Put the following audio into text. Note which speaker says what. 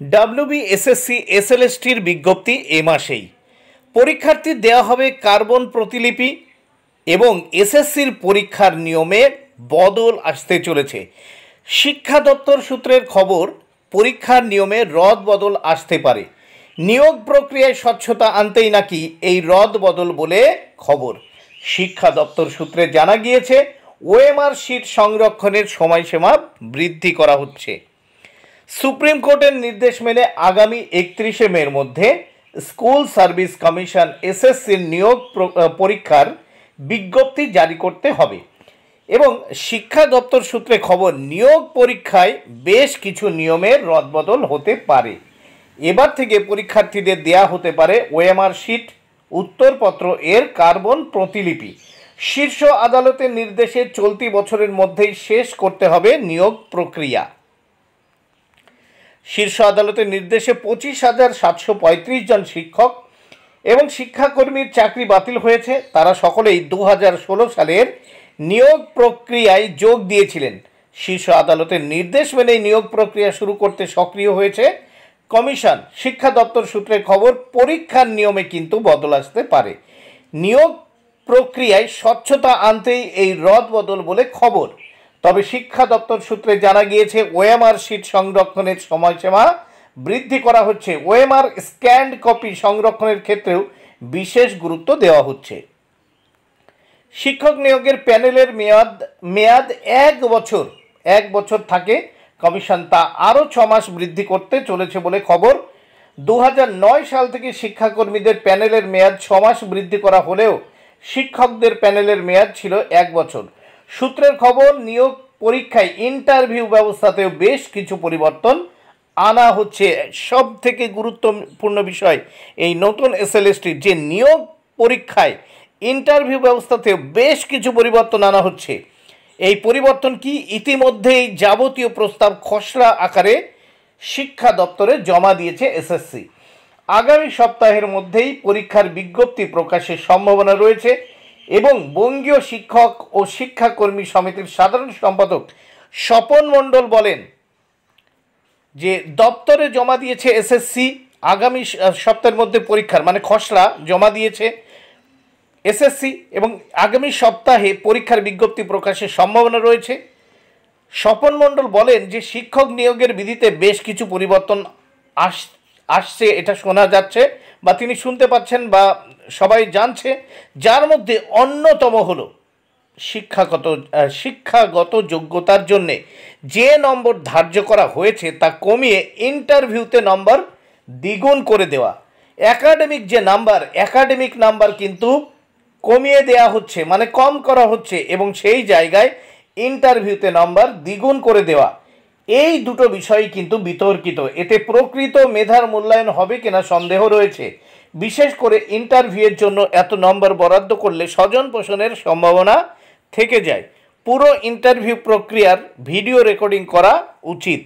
Speaker 1: WBSSC এসএলএসটির বিজ্ঞপ্তি এ মাসেই। পরীক্ষার্থীর দেওয়া হবে কার্বন প্রতিলিপি এবং এসএসসির পরীক্ষার নিয়মে বদল আসতে চলেছে। শিক্ষা দপ্তর সূত্রের খবর, পরীক্ষার নিয়মে রদ বদল আসতে পারে। নিয়োগ প্রক্রিয়ায় স্বচ্ছতা আনতেই নাকি এই রদ বদল বলে খবর। শিক্ষা দপ্তর সূত্রে জানা গিয়েছে, ওএমআর শিট সংরক্ষণের সময়সীমা বৃদ্ধি করা হচ্ছে। সুপ্রিম কোর্টের নির্দেশ মেনে আগামী 31শে মের মধ্যে স্কুল সার্ভিস কমিশন এসএসসির নিয়োগ পরীক্ষার বিজ্ঞপ্তি জারি করতে হবে এবং শিক্ষা দপ্তর সূত্রে খবর, নিয়োগ পরীক্ষায় বেশ কিছু নিয়মের রদবদল হতে পারে। এবার থেকে পরীক্ষার্থীদের দেয়া হতে পারে ওএমআর শিট, উত্তরপত্র এর কার্বন প্রতিলিপি। শীর্ষ আদালতের নির্দেশে চলতি বছরের মধ্যেই শেষ করতে হবে নিয়োগ প্রক্রিয়া। শীর্ষ আদালতের নির্দেশে 25,735 জন শিক্ষক এবং শিক্ষাকর্মীর চাকরি বাতিল হয়েছে। তারা সকলেই 2016 সালের নিয়োগ প্রক্রিয়ায় যোগ দিয়েছিলেন। শীর্ষ আদালতের নির্দেশ মেনে নিয়োগ প্রক্রিয়া শুরু করতে সক্রিয় হয়েছে কমিশন। শিক্ষা দপ্তর সূত্রের খবর, পরীক্ষার নিয়মে কিন্তু বদল আসতে পারে। নিয়োগ প্রক্রিয়ায় স্বচ্ছতা আনতেই এই রদ বদল বলে খবর। তবে শিক্ষা দপ্তর সূত্রে জানা গিয়েছে, ওএমআর শিট সংরক্ষণের সময়সীমা বৃদ্ধি করা হচ্ছে। ওএমআর স্ক্যান্ড কপি সংরক্ষণের ক্ষেত্রেও বিশেষ গুরুত্ব দেওয়া হচ্ছে। শিক্ষক নিয়োগের প্যানেলের মেয়াদ 1 বছর থাকে। কমিশন তা আরও 6 মাস বৃদ্ধি করতে চলেছে বলে খবর। 2009 সাল থেকে শিক্ষাকর্মীদের প্যানেলের মেয়াদ 6 মাস বৃদ্ধি করা হলেও শিক্ষকদের প্যানেলের মেয়াদ ছিল 1 বছর। সূত্রের খবর, নিয়োগ পরীক্ষায় ইন্টারভিউ ব্যবস্থাতেও বেশ কিছু পরিবর্তন আনা হচ্ছে। সব থেকে গুরুত্বপূর্ণ বিষয় এই নতুন এসএলএসটির যে নিয়োগ পরীক্ষায় ইন্টারভিউ ব্যবস্থাতেও বেশ কিছু পরিবর্তন আনা হচ্ছে। এই পরিবর্তন কি? ইতিমধ্যেই যাবতীয় প্রস্তাব খসড়া আকারে শিক্ষা দপ্তরে জমা দিয়েছে এসএসসি। আগামী সপ্তাহের মধ্যেই পরীক্ষার বিজ্ঞপ্তি প্রকাশের সম্ভাবনা রয়েছে এবং বঙ্গীয় শিক্ষক ও শিক্ষাকর্মী সমিতির সাধারণ সম্পাদক স্বপন মণ্ডল বলেন যে দপ্তরে জমা দিয়েছে এসএসসি। আগামী সপ্তাহের মধ্যে পরীক্ষার খসড়া জমা দিয়েছে এসএসসি এবং আগামী সপ্তাহে পরীক্ষার বিজ্ঞপ্তি প্রকাশের সম্ভাবনা রয়েছে। স্বপন মণ্ডল বলেন যে শিক্ষক নিয়োগের বিধিতে বেশ কিছু পরিবর্তন আসছে, এটা শোনা যাচ্ছে বা তিনি শুনতে পাচ্ছেন বা সবাই জানছে। যার মধ্যে অন্যতম হলো শিক্ষাগত যোগ্যতার জন্যে যে নম্বর ধার্য করা হয়েছে তা কমিয়ে ইন্টারভিউতে নম্বর দ্বিগুণ করে দেওয়া। একাডেমিক নাম্বার কিন্তু কমিয়ে দেওয়া হচ্ছে, কম করা হচ্ছে এবং সেই জায়গায় ইন্টারভিউতে নম্বর দ্বিগুণ করে দেওয়া। এই দুটো বিষয় কিন্তু বিতর্কিত। এতে প্রকৃত মেধার মূল্যায়ন হবে কিনা সন্দেহ রয়েছে। বিশেষ করে ইন্টারভিউয়ের জন্য এত নম্বর বরাদ্দ করলে স্বজন পোষণের সম্ভাবনা থেকে যায়। পুরো ইন্টারভিউ প্রক্রিয়ার ভিডিও রেকর্ডিং করা উচিত।